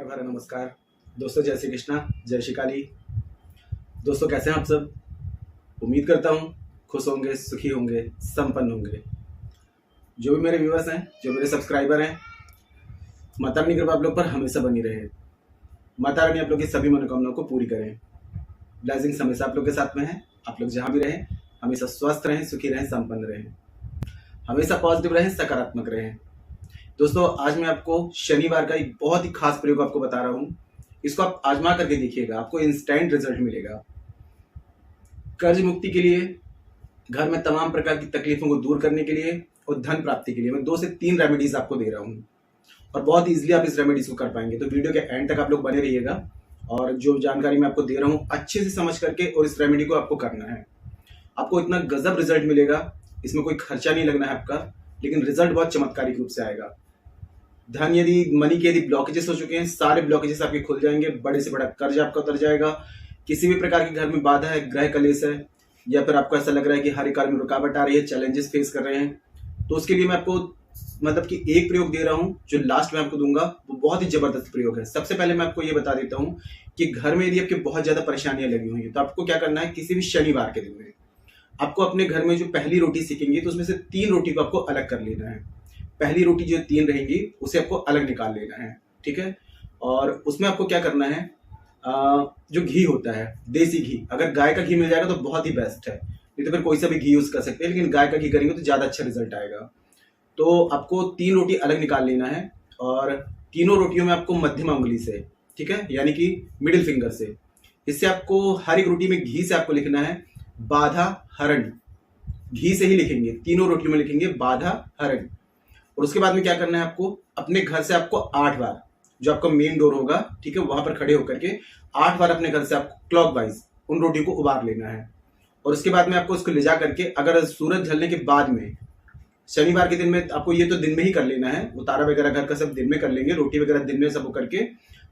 भरा नमस्कार दोस्तों, जय श्री कृष्णा, जय श्री काली। दोस्तों कैसे हैं आप सब? उम्मीद करता हूँ खुश होंगे, सुखी होंगे, संपन्न होंगे। जो भी मेरे व्यूअर्स हैं, जो मेरे सब्सक्राइबर हैं, माता रानी कृपा आप लोग पर हमेशा बनी रहे। माता रानी आप लोग की सभी मनोकामनाओं को पूरी करें। ब्लेसिंग्स हमेशा आप लोग के साथ में है। आप लोग जहाँ भी रहें हमेशा स्वस्थ रहें, सुखी रहें, संपन्न रहें, हमेशा पॉजिटिव रहें, सकारात्मक रहें। दोस्तों आज मैं आपको शनिवार का एक बहुत ही खास प्रयोग आपको बता रहा हूँ। इसको आप आजमा करके देखिएगा, आपको इंस्टेंट रिजल्ट मिलेगा। कर्ज मुक्ति के लिए, घर में तमाम प्रकार की तकलीफों को दूर करने के लिए और धन प्राप्ति के लिए मैं 2 से 3 रेमेडीज आपको दे रहा हूँ और बहुत इजीली आप इस रेमेडीज को कर पाएंगे। तो वीडियो के एंड तक आप लोग बने रहिएगा और जो जानकारी मैं आपको दे रहा हूँ अच्छे से समझ करके और इस रेमेडी को आपको करना है। आपको इतना गजब रिजल्ट मिलेगा, इसमें कोई खर्चा नहीं लगना है आपका, लेकिन रिजल्ट बहुत चमत्कारिक रूप से आएगा। धन मनी के यदि ब्लॉकेजेस हो चुके हैं, सारे ब्लॉकेजेस आपके खुल जाएंगे। बड़े से बड़ा कर्ज आपका उतर जाएगा। किसी भी प्रकार के घर में बाधा है, ग्रह कलेश है, या फिर आपको ऐसा लग रहा है कि हर कार्य में रुकावट आ रही है, चैलेंजेस फेस कर रहे हैं, तो उसके लिए मैं आपको मतलब कि एक प्रयोग दे रहा हूं जो लास्ट में आपको दूंगा। वो बहुत ही जबरदस्त प्रयोग है। सबसे पहले मैं आपको ये बता देता हूं कि घर में यदि आपके बहुत ज्यादा परेशानियां लगी हुई है तो आपको क्या करना है, किसी भी शनिवार के दिन में आपको अपने घर में जो पहली रोटी सीखेंगे तो उसमें से 3 रोटी को आपको अलग कर लेना है। पहली रोटी जो 3 रहेंगी उसे आपको अलग निकाल लेना है, ठीक है। और उसमें आपको क्या करना है, जो घी होता है, देसी घी, अगर गाय का घी मिल जाएगा तो बहुत ही बेस्ट है, नहीं तो फिर कोई सा भी घी यूज कर सकते हैं, लेकिन गाय का घी करेंगे तो ज्यादा अच्छा रिजल्ट आएगा। तो आपको 3 रोटी अलग निकाल लेना है और तीनों रोटियों में आपको मध्यमा उंगली से, ठीक है, यानी कि मिडिल फिंगर से, इससे आपको हर एक रोटी में घी से आपको लिखना है बाधा हरण। घी से ही लिखेंगे, तीनों रोटियों में लिखेंगे बाधा हरण। और उसके बाद में क्या करना है, आपको अपने घर से आपको 8 बार, जो आपका मेन डोर होगा, ठीक है, वहां पर खड़े होकर के 8 बार अपने घर से आपको क्लॉकवाइज उन रोटियों को उबार लेना है। और उसके बाद में आपको उसको ले जा करके, अगर सूरज ढलने के बाद में, शनिवार के दिन में, आपको ये तो दिन में ही कर लेना है, उतारा वगैरह घर का सब दिन में कर लेंगे, रोटी वगैरह दिन में सब करके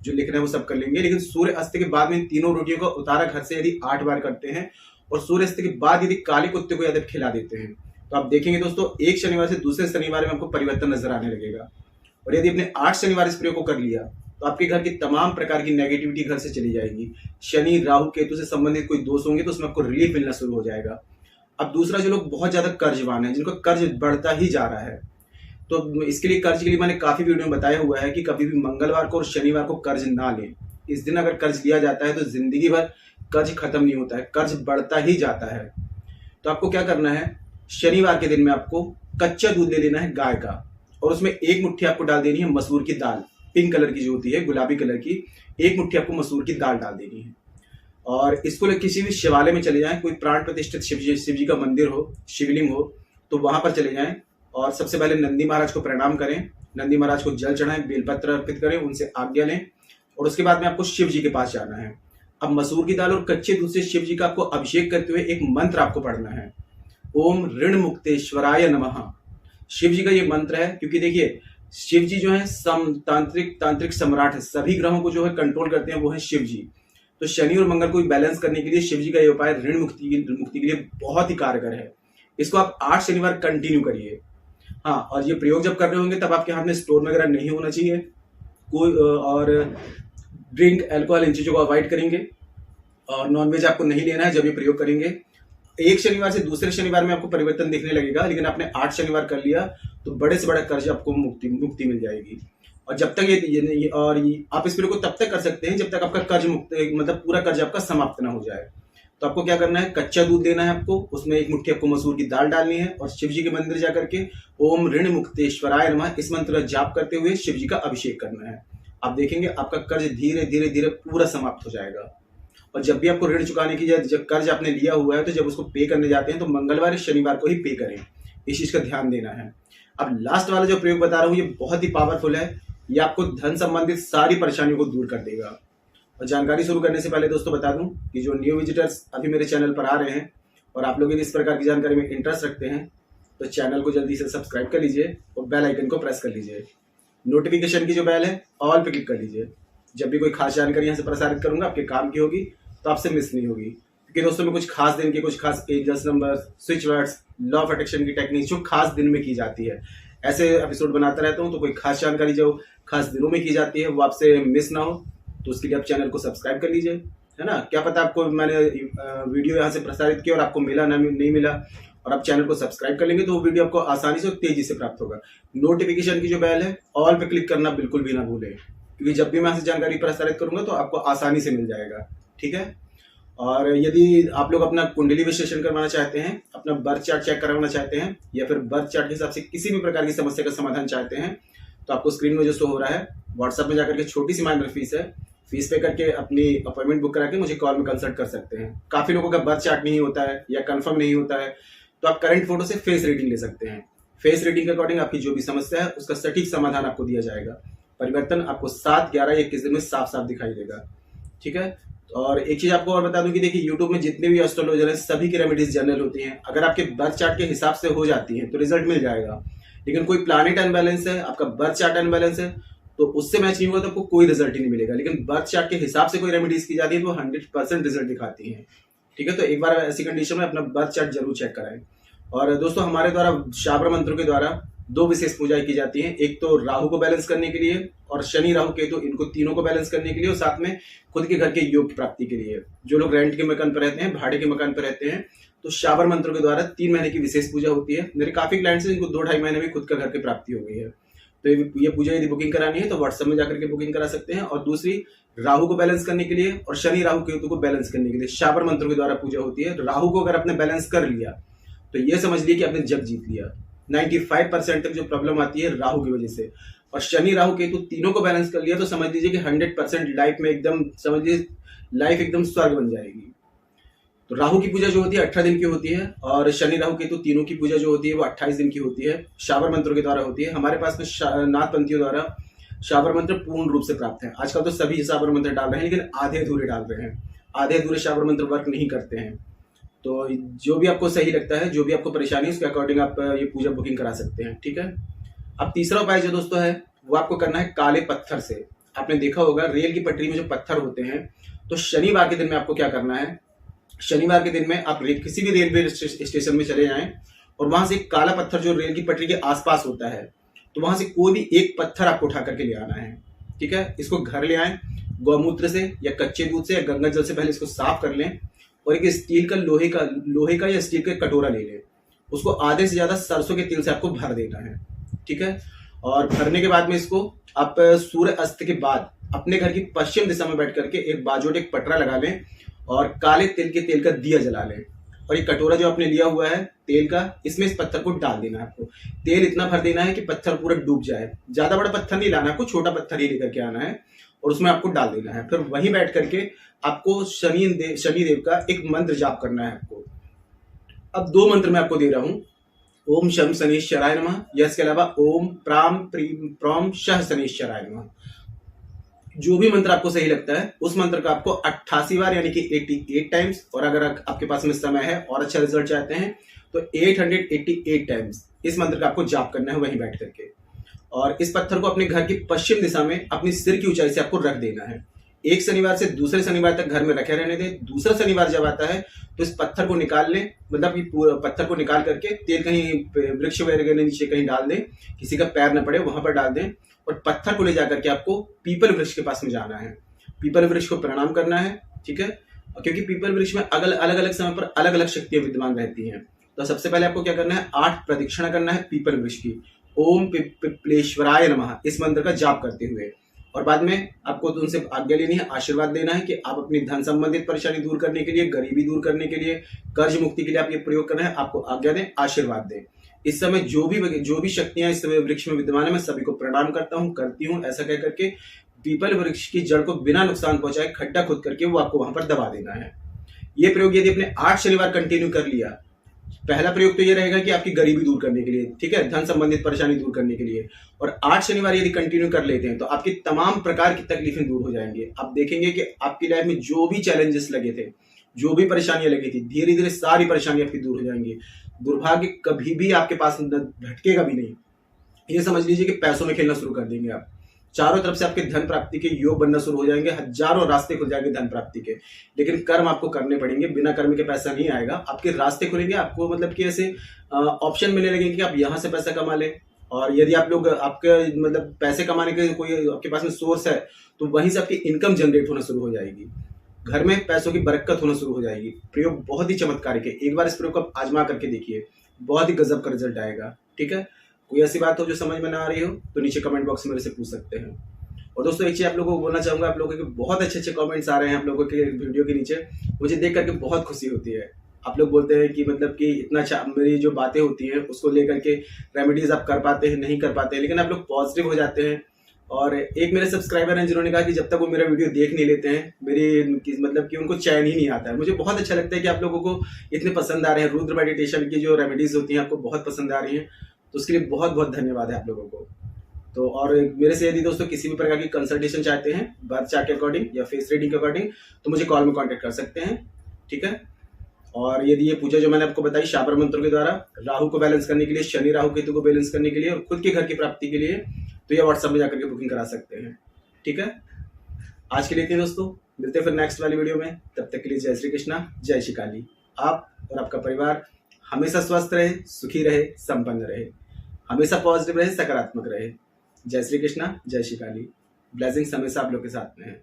जो लिखना है वो सब कर लेंगे, लेकिन सूर्य अस्त के बाद में तीनों रोटियों का उतारा घर से यदि 8 बार करते हैं और सूर्य अस्त के बाद यदि काले कुत्ते को यदि खिला देते हैं तो आप देखेंगे दोस्तों एक शनिवार से दूसरे शनिवार में आपको परिवर्तन नजर आने लगेगा। और यदि आपने 8 शनिवार इस प्रयोग को कर लिया तो आपके घर की तमाम प्रकार की नेगेटिविटी घर से चली जाएगी। शनि राहु केतु से संबंधित कोई दोष होंगे तो उसमें आपको रिलीफ मिलना शुरू हो जाएगा। अब दूसरा, जो लोग बहुत ज्यादा कर्जवान है, जिनका कर्ज बढ़ता ही जा रहा है, तो इसके लिए, कर्ज के लिए मैंने काफी वीडियो में बताया हुआ है कि कभी भी मंगलवार को और शनिवार को कर्ज ना लें। इस दिन अगर कर्ज लिया जाता है तो जिंदगी भर कर्ज खत्म नहीं होता है, कर्ज बढ़ता ही जाता है। तो आपको क्या करना है, शनिवार के दिन में आपको कच्चा दूध ले लेना है गाय का, और उसमें 1 मुट्ठी आपको डाल देनी है मसूर की दाल, पिंक कलर की जो होती है, गुलाबी कलर की, 1 मुट्ठी आपको मसूर की दाल डाल देनी है। और इसको किसी भी शिवालय में चले जाएं, कोई प्राण प्रतिष्ठित शिव जी का मंदिर हो, शिवलिंग हो, तो वहां पर चले जाएं और सबसे पहले नंदी महाराज को प्रणाम करें, नंदी महाराज को जल चढ़ाएं, बेलपत्र अर्पित करें, उनसे आज्ञा लें, और उसके बाद में आपको शिव जी के पास जाना है। अब मसूर की दाल और कच्चे दूध से शिव जी का आपको अभिषेक करते हुए एक मंत्र आपको पढ़ना है, ओम ऋण मुक्तेश्वराय नमः। शिव जी का ये मंत्र है, क्योंकि देखिए शिव जी जो है तांत्रिक सम्राट है, सभी ग्रहों को जो है कंट्रोल करते हैं वो है शिव जी। तो शनि और मंगल को बैलेंस करने के लिए शिव जी का ये उपाय ऋण मुक्ति के लिए बहुत ही कारगर है। इसको आप 8 शनिवार कंटिन्यू करिए। हाँ, और ये प्रयोग जब कर रहे होंगे तब आपके हाथ में स्टोन वगैरह नहीं होना चाहिए, कोई और ड्रिंक, अल्कोहल, इन चीजों को अवॉइड करेंगे, और नॉनवेज आपको नहीं लेना है जब ये प्रयोग करेंगे। एक शनिवार से दूसरे शनिवार में आपको परिवर्तन दिखने लगेगा, लेकिन आपने 8 शनिवार कर लिया तो बड़े से बड़ा कर्ज आपको मुक्ति मिल जाएगी। और जब तक आप इस प्रयोग को तब तक कर सकते हैं जब तक आपका कर्ज मुक्त, मतलब पूरा कर्ज आपका समाप्त ना हो जाए। तो आपको क्या करना है, कच्चा दूध लेना है आपको, उसमें 1 मुट्ठी आपको मसूर की दाल डालनी है, और शिव जी के मंदिर जाकर के ओम ऋण मुक्तेश्वराय नमः इस मंत्र का जाप करते हुए शिव जी का अभिषेक करना है। आप देखेंगे आपका कर्ज धीरे धीरे धीरे पूरा समाप्त हो जाएगा। और जब भी आपको ऋण चुकाने की, जब कर्ज आपने लिया हुआ है तो जब उसको पे करने जाते हैं तो मंगलवार या शनिवार को ही पे करें, इस चीज का ध्यान देना है। अब लास्ट वाला जो प्रयोग बता रहा हूँ ये बहुत ही पावरफुल है, ये आपको धन संबंधित सारी परेशानियों को दूर कर देगा। और जानकारी शुरू करने से पहले दोस्तों बता दूं कि जो न्यू विजिटर्स अभी मेरे चैनल पर आ रहे हैं और आप लोग यदि इस प्रकार की जानकारी में इंटरेस्ट रखते हैं तो चैनल को जल्दी से सब्सक्राइब कर लीजिए और बेल आइकन को प्रेस कर लीजिए। नोटिफिकेशन की जो बेल है ऑल पे क्लिक कर लीजिए। जब भी कोई खास जानकारी यहाँ से प्रसारित करूंगा आपके काम की होगी तो आपसे मिस नहीं होगी, क्योंकि दोस्तों में कुछ खास दिन के कुछ खास angels number, switch words, law of attraction की टेक्निक जो खास दिन में की जाती है, ऐसे एपिसोड बनाता रहता हूँ, तो कोई खास जानकारी जो खास दिनों में की जाती है वो आपसे मिस ना हो, तो उसके लिए आप चैनल को सब्सक्राइब कर लीजिए, है ना। क्या पता आपको मैंने वीडियो यहाँ से प्रसारित किया और आपको मिला ना नहीं मिला, और आप चैनल को सब्सक्राइब कर लेंगे तो वो वीडियो आपको आसानी से और तेजी से प्राप्त होगा। नोटिफिकेशन की जो बेल है ऑल पे क्लिक करना बिल्कुल भी ना भूलें, क्योंकि जब भी मैं यहाँ से जानकारी प्रसारित करूंगा तो आपको आसानी से मिल जाएगा, ठीक है। और यदि आप लोग अपना कुंडली विश्लेषण करवाना चाहते हैं, अपना बर्थ चार्ट चेक करवाना चाहते हैं, या फिर बर्थ चार्ट के हिसाब से किसी भी प्रकार की समस्या का समाधान चाहते हैं, तो आपको स्क्रीन में जो शो हो रहा है व्हाट्सएप में जाकर के छोटी सी माइनर फीस है, फीस पे करके अपनी अपॉइंटमेंट बुक करा के मुझे कॉल में कंसल्ट कर सकते हैं। काफी लोगों का बर्थ चार्ट नहीं होता है या कंफर्म नहीं होता है, तो आप करंट फोटो से फेस रीडिंग ले सकते हैं। फेस रीडिंग के अकॉर्डिंग आपकी जो भी समस्या है उसका सटीक समाधान आपको दिया जाएगा। परिवर्तन आपको 7, 11 या 21 दिन में साफ साफ दिखाई देगा, ठीक है। और एक चीज आपको और बता दूं कि देखिए यूट्यूब में जितने भी एस्ट्रोलॉजर हैं सभी की रेमेडीज जनरल होती हैं। अगर आपके बर्थ चार्ट के हिसाब से हो जाती हैं तो रिजल्ट मिल जाएगा, लेकिन कोई प्लैनेट अनबैलेंस है, आपका बर्थ चार्ट अनबैलेंस है, तो उससे मैच नहीं होगा तो आपको कोई रिजल्ट ही नहीं मिलेगा। लेकिन बर्थ चार्ट के हिसाब से कोई रेमेडीज की जाती है तो 100% रिजल्ट दिखाती है, ठीक है। तो एक बार ऐसी कंडीशन में अपना बर्थ चार्ट जरूर चेक कराएं। और दोस्तों हमारे द्वारा शाबर मंत्रों के द्वारा 2 विशेष पूजाएं की जाती हैं। एक तो राहु को बैलेंस करने के लिए, और शनि राहु केतु इनको तीनों को बैलेंस करने के लिए, और साथ में खुद के घर के योग की प्राप्ति के लिए। जो लोग रेंट के मकान पर रहते हैं, भाड़े के मकान पर रहते हैं, तो शाबर मंत्रों के द्वारा 3 महीने की विशेष पूजा होती है। मेरे काफी क्लाइंट्स हैं जिनको 2-2.5 महीने में खुद का घर की प्राप्ति हो गई है। तो ये पूजा यदि बुकिंग करानी है तो व्हाट्सएप में जाकर के बुकिंग करा सकते हैं। और दूसरी राहु को बैलेंस करने के लिए और शनि राहु केतु को बैलेंस करने के लिए शाबर मंत्रों के द्वारा पूजा होती है। राहु को अगर आपने बैलेंस कर लिया तो ये समझ लिया कि आपने जग जीत लिया। 95% तक जो प्रॉब्लम आती है राहु की वजह से, और शनि राहु केतु तीनों को बैलेंस कर लिया तो समझ लीजिए कि 100% लाइफ में एकदम समझ लीजिए लाइफ एकदम स्वर्ग बन जाएगी। तो राहु की पूजा जो होती है 18 दिन की होती है, और शनि राहु केतु तीनों की पूजा जो होती है वो 28 दिन की होती है। शाबर मंत्रों के द्वारा होती है। हमारे पास में नाथपंथियों द्वारा शाबर मंत्र पूर्ण रूप से प्राप्त है। आजकल तो सभी शाबर मंत्र डाल रहे हैं, लेकिन आधे अधूरे डाल रहे हैं। आधे अधूरे शाबर मंत्र वर्क नहीं करते हैं। तो जो भी आपको सही लगता है, जो भी आपको परेशानी है, उसके अकॉर्डिंग आप ये पूजा बुकिंग करा सकते हैं, ठीक है। अब तीसरा उपाय जो दोस्तों है वो आपको करना है काले पत्थर से। आपने देखा होगा रेल की पटरी में जो पत्थर होते हैं, तो शनिवार के दिन में आपको क्या करना है, शनिवार के दिन में आप किसी भी रेलवे स्टेशन में चले जाएं और वहां से एक काला पत्थर जो रेल की पटरी के आसपास होता है, तो वहां से कोई भी एक पत्थर आपको उठा करके ले आना है, ठीक है। इसको घर ले आए, गौमूत्र से या कच्चे दूध से या गंगा जल से पहले इसको साफ कर लें, और एक स्टील का लोहे का या स्टील का कटोरा ले लें। उसको आधे से ज्यादा सरसों के तेल से आपको भर देना है, ठीक है। और भरने के बाद में इसको आप सूर्य अस्त के बाद अपने घर की पश्चिम दिशा में बैठ करके एक बाजोट एक पटरा लगा लें और काले तेल का दिया जला लें। और ये कटोरा जो आपने लिया हुआ है तेल का, इसमें इस पत्थर को डाल देना है। आपको तेल इतना भर देना है कि पत्थर पूरा डूब जाए। ज्यादा बड़ा पत्थर नहीं लाना, आपको छोटा पत्थर ही लेकर के आना है और उसमें आपको डाल देना है। फिर वहीं बैठ करके आपको शनिदेव का एक मंत्र जाप करना है आपको। अब 2 मंत्र मैं आपको दे रहा हूं। ओम शम शनीश्चराय नमः, या इसके अलावा ओम प्राम प्रीम प्रौम शह शनीश्चराय नमः। जो भी मंत्र आपको सही लगता है उस मंत्र का आपको 88 बार यानी कि 88 टाइम्स, और अगर आपके पास में समय है और अच्छा रिजल्ट चाहते हैं तो 888 टाइम्स इस मंत्र का आपको जाप करना है वहीं बैठ करके। और इस पत्थर को अपने घर की पश्चिम दिशा में अपनी सिर की ऊंचाई से आपको रख देना है। एक शनिवार से दूसरे शनिवार तक घर में रखे रहने दें। दूसरा शनिवार जब आता है तो इस पत्थर को निकाल लें, मतलब कि पत्थर को निकाल करके तेल कहीं वृक्ष वगैरह के नीचे कहीं डाल दें, किसी का पैर न पड़े वहां पर डाल दें, और पत्थर को ले जाकर के आपको पीपल वृक्ष के पास में जाना है। पीपल वृक्ष को प्रणाम करना है, ठीक है। क्योंकि पीपल वृक्ष में अलग अलग समय पर अलग अलग शक्तियां विद्यमान रहती हैं। तो सबसे पहले आपको क्या करना है, 8 प्रदक्षिणा करना है पीपल वृक्ष की। ओम पिपलेश्वराय नमः इस मंत्र का जाप करते हुए, और बाद में आपको तो उनसे आज्ञा लेनी है, आशीर्वाद देना है कि आप अपनी धन संबंधित परेशानी दूर करने के लिए, गरीबी दूर करने के लिए, कर्ज मुक्ति के लिए आप ये प्रयोग करना है। आपको आज्ञा दें, आशीर्वाद दें। इस समय जो भी शक्तियां इस समय वृक्ष में विद्यमान है मैं सभी को प्रणाम करता हूं, करती हूं। ऐसा कह करके पीपल वृक्ष की जड़ को बिना नुकसान पहुंचाए खड्डा खोद करके वो आपको वहां पर दबा देना है। ये प्रयोग यदि आपने 8 शनिवार कंटिन्यू कर लिया, पहला प्रयोग तो ये रहेगा कि आपकी गरीबी दूर करने के लिए, ठीक है, धन संबंधित परेशानी दूर करने के लिए, और 8 शनिवार यदि कंटिन्यू कर लेते हैं तो आपकी तमाम प्रकार की तकलीफें दूर हो जाएंगी। आप देखेंगे कि आपकी लाइफ में जो भी चैलेंजेस लगे थे, जो भी परेशानियां लगी थी, धीरे धीरे सारी परेशानियां आपकी दूर हो जाएंगी। दुर्भाग्य कभी भी आपके पास भटकेगा भी नहीं। ये समझ लीजिए कि पैसों में खेलना शुरू कर देंगे आप। चारों तरफ से आपके धन प्राप्ति के योग बनना शुरू हो जाएंगे, हजारों रास्ते खुल जाएंगे धन प्राप्ति के। लेकिन कर्म आपको करने पड़ेंगे, बिना कर्म के पैसा नहीं आएगा। आपके रास्ते खुलेंगे, आपको मतलब कि ऐसे ऑप्शन मिलने लगेंगे कि आप यहां से पैसा कमा लें, और यदि आप लोग आपके मतलब पैसे कमाने के कोई आपके पास में सोर्स है तो वहीं से आपकी इनकम जनरेट होना शुरू हो जाएगी, घर में पैसों की बरकत होना शुरू हो जाएगी। प्रयोग बहुत ही चमत्कारिक है, एक बार इस प्रयोग को आप आजमा करके देखिए, बहुत ही गजब का रिजल्ट आएगा। ठीक है, कोई ऐसी बात हो जो समझ में ना आ रही हो तो नीचे कमेंट बॉक्स में मेरे से पूछ सकते हैं। और दोस्तों एक चीज आप लोगों को बोलना चाहूंगा, आप लोगों के बहुत अच्छे अच्छे कमेंट्स आ रहे हैं आप लोगों के वीडियो के नीचे, मुझे देख करके बहुत खुशी होती है। आप लोग बोलते हैं कि मतलब कि इतना अच्छा मेरी जो बातें होती हैं उसको लेकर के रेमेडीज आप कर पाते हैं, नहीं कर पाते हैं, लेकिन आप लोग पॉजिटिव हो जाते हैं। और एक मेरे सब्सक्राइबर हैं जिन्होंने कहा कि जब तक वो मेरा वीडियो देख नहीं लेते हैं मेरी मतलब कि उनको चैन ही नहीं आता है। मुझे बहुत अच्छा लगता है कि आप लोगों को इतने पसंद आ रहे हैं, रुद्र मेडिटेशन की जो रेमेडीज होती हैं आपको बहुत पसंद आ रही हैं, तो उसके लिए बहुत बहुत धन्यवाद है आप लोगों को। तो और मेरे से यदि दोस्तों किसी भी प्रकार की कंसल्टेशन चाहते हैं बर्थ चार्ट के अकॉर्डिंग या फेस रीडिंग के अकॉर्डिंग तो मुझे कॉल में कांटेक्ट कर सकते हैं। ठीक है, और यदि ये पूजा जो मैंने आपको बताई शाबर मंत्रों के द्वारा राहु को बैलेंस करने के लिए, शनि राहु केतु को बैलेंस करने के लिए और खुद के घर की प्राप्ति के लिए, तो ये व्हाट्सएप में जाकर के बुकिंग करा सकते हैं। ठीक है, आज के लिए इतने दोस्तों, मिलते हैं फिर नेक्स्ट वाली वीडियो में। तब तक के लिए जय श्री कृष्णा, जय श्री काली। आप और आपका परिवार हमेशा स्वस्थ रहे, सुखी रहे, संपन्न रहे, हमेशा पॉजिटिव रहे, सकारात्मक रहे। जय श्री कृष्णा, जय श्री काली। ब्लेसिंग्स हमेशा आप लोग के साथ में है।